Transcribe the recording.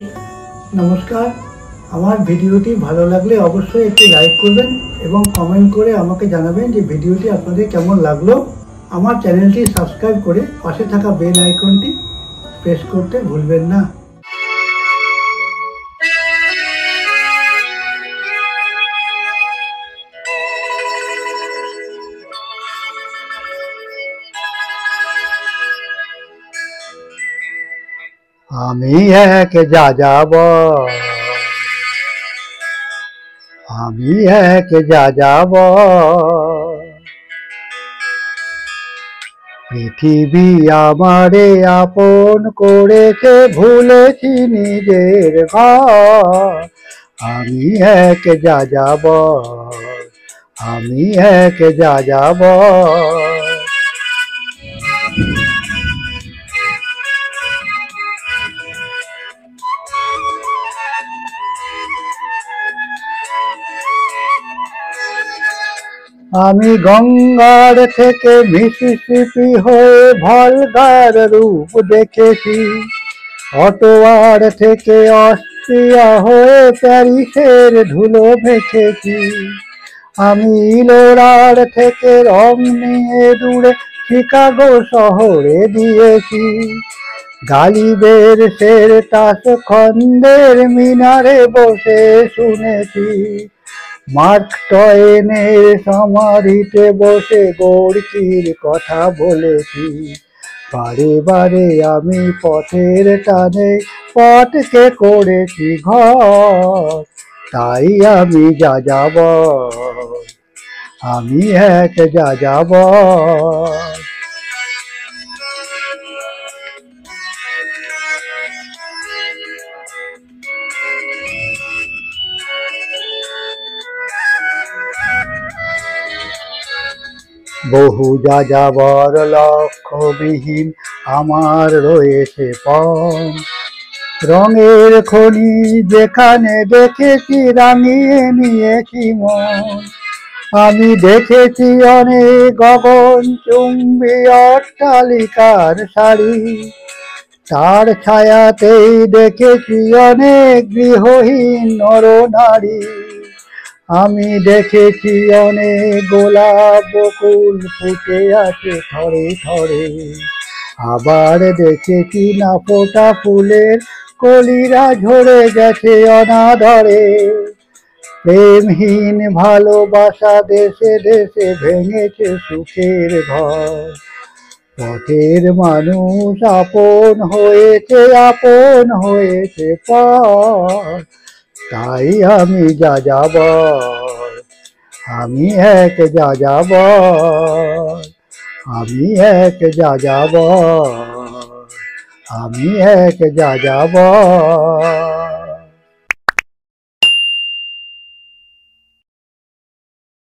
নমস্কার। আমার ভিডিওটি ভালো লাগলে অবশ্যই একটি লাইক করবেন এবং কমেন্ট করে আমাকে জানাবেন যে ভিডিওটি আপনাদের কেমন লাগলো। আমার চ্যানেলটি সাবস্ক্রাইব করে পাশে থাকা বেল আইকনটি প্রেস করতে ভুলবেন না। আমি এক যাযাবর, আমি এক যাযাবর, পৃথিবী আমারে আপন করেছে, ভুলেছি নিজের ঘর। আমি এক যাযাবর, আমি এক যাযাবর। আমি গঙ্গার থেকে মিসিসিপি হয়ে ভলগার রূপ দেখেছি, অটোয়ার থেকে অস্ট্রিয়া হয়ে প্যারিসের ধুলো মেখেছি। আমি ইলোরার থেকে রং নিয়ে দূরে শিকাগো শহরে দিয়েছি। গালিবের শের তাস খন্দের মিনারে বসে শুনেছি। মার্ক টয়েনের সমাধিতে বসে গোর্কির কথা বলেছি। বারে বারে আমি পথের টানে পথকে করেছি ঘর। তাই আমি যাযাবর, আমি এক যাযাবর। বহু যাযাবর লক্ষ্যবিহীন আমার রয়েছে পথ। রঙের খনি যেখানে দেখেছি রাঙিয়ে নিয়েছি মন। আমি দেখেছি অনেক গগনচুম্বী অট্টালিকার সারি, তার ছায়াতেই দেখেছি অনেক গৃহহীন নরনারী। আমি দেখেছি অনেক গোলাপ বকুল ফুটে আছে থরে থরে, আবার দেখেছি না ফোটা ফুলের কলিরা ঝরে গেছে অনাদরে। প্রেমহীন ভালোবাসা দেশে দেশে ভেঙেছে সুখের ঘর। পথের মানুষ আপন হয়েছে পর। তাই আমি যাযাবর, আমি এক যাযাবর, আমি এক যাযাবর, আমি এক যাযাবর।